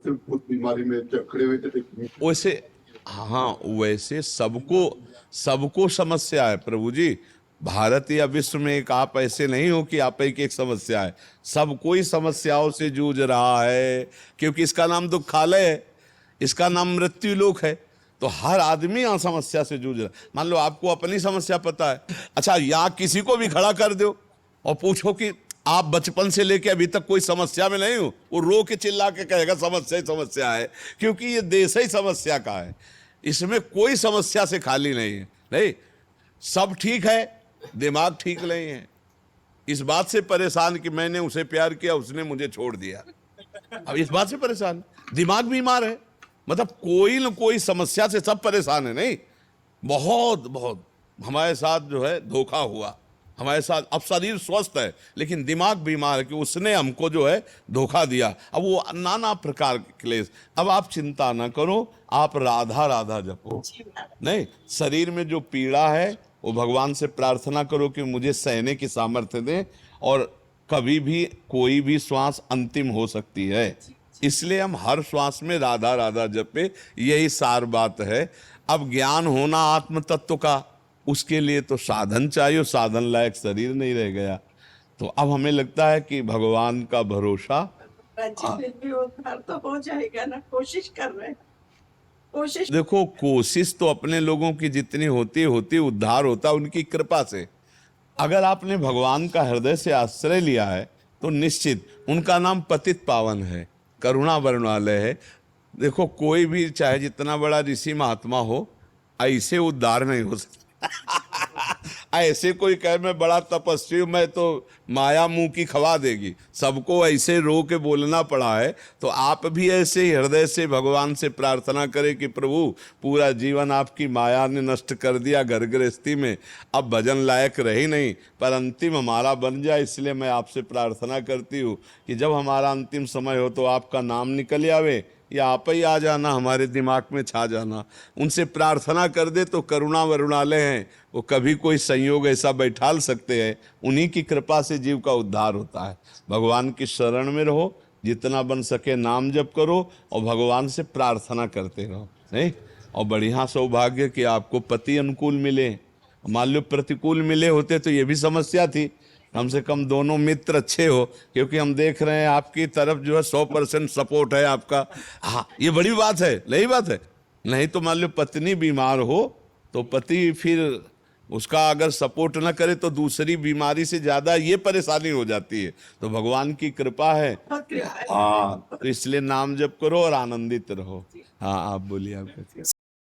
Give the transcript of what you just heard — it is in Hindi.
से बहुत बीमारी में जकड़े हुए थे। वैसे हाँ, वैसे सबको सबको समस्या है प्रभु जी। भारत या विश्व में एक आप ऐसे नहीं हो कि आप एक समस्या है। सब कोई समस्याओं से जूझ रहा है, क्योंकि इसका नाम दुखालय है, इसका नाम मृत्यु लोक है। तो हर आदमी यहाँ समस्या से जूझ रहा है। मान लो आपको अपनी समस्या पता है, अच्छा यहाँ किसी को भी खड़ा कर दो और पूछो कि आप बचपन से लेके अभी तक कोई समस्या में नहीं हो, वो रो के चिल्ला के कहेगा समस्या ही समस्या है, क्योंकि ये देश ही समस्या का है। इसमें कोई समस्या से खाली नहीं है। नहीं, सब ठीक है, दिमाग ठीक नहीं है। इस बात से परेशान कि मैंने उसे प्यार किया, उसने मुझे छोड़ दिया। अब इस बात से परेशान, दिमाग बीमार है। मतलब कोई न कोई समस्या से सब परेशान है। नहीं, बहुत बहुत हमारे साथ जो है धोखा हुआ, हमारे साथ। अब शरीर स्वस्थ है लेकिन दिमाग बीमार है कि उसने हमको जो है धोखा दिया। अब वो नाना प्रकार के क्लेश। अब आप चिंता ना करो, आप राधा राधा जपो। नहीं, शरीर में जो पीड़ा है वो भगवान से प्रार्थना करो कि मुझे सहने की सामर्थ्य दे, और कभी भी कोई भी श्वास अंतिम हो सकती है, इसलिए हम हर श्वास में राधा राधा जपे। यही सार बात है। अब ज्ञान होना आत्म तत्व का, उसके लिए तो साधन चाहिए, साधन लायक शरीर नहीं रह गया। तो अब हमें लगता है कि भगवान का भरोसा तो हो जाएगा ना, कोशिश कर रहे हैं। कोशिश देखो, कोशिश तो अपने लोगों की जितनी होती होती उद्धार होता उनकी कृपा से। अगर आपने भगवान का हृदय से आश्रय लिया है तो निश्चित उनका नाम पतित पावन है, करुणा वर्णालय है। देखो, कोई भी चाहे जितना बड़ा ऋषि महात्मा हो, ऐसे उद्धार नहीं हो सकता। ऐसे कोई कहे मैं बड़ा तपस्वी हूं, मैं तो माया मुंह की खवा देगी। सबको ऐसे रो के बोलना पड़ा है, तो आप भी ऐसे ही हृदय से भगवान से प्रार्थना करें कि प्रभु, पूरा जीवन आपकी माया ने नष्ट कर दिया घर गृहस्थी में, अब भजन लायक रही नहीं, पर अंतिम हमारा बन जाए। इसलिए मैं आपसे प्रार्थना करती हूँ कि जब हमारा अंतिम समय हो तो आपका नाम निकल आवे, या आप ही आ जाना, हमारे दिमाग में छा जाना। उनसे प्रार्थना कर दे तो करुणा वरुणालय हैं, वो कभी कोई संयोग ऐसा बैठाल सकते हैं। उन्हीं की कृपा से जीव का उद्धार होता है। भगवान की शरण में रहो, जितना बन सके नाम जप करो और भगवान से प्रार्थना करते रहो। नहीं, और बढ़िया सौभाग्य कि आपको पति अनुकूल मिले। मान लो प्रतिकूल मिले होते तो ये भी समस्या थी। कम से कम दोनों मित्र अच्छे हो, क्योंकि हम देख रहे हैं आपकी तरफ जो है 100% सपोर्ट है आपका। हाँ, ये बड़ी बात है, नई बात है। नहीं तो मान लो पत्नी बीमार हो तो पति फिर उसका अगर सपोर्ट ना करे तो दूसरी बीमारी से ज्यादा ये परेशानी हो जाती है। तो भगवान की कृपा है। हाँ, तो इसलिए नाम जप करो और आनंदित रहो। हाँ, आप बोलिए। आप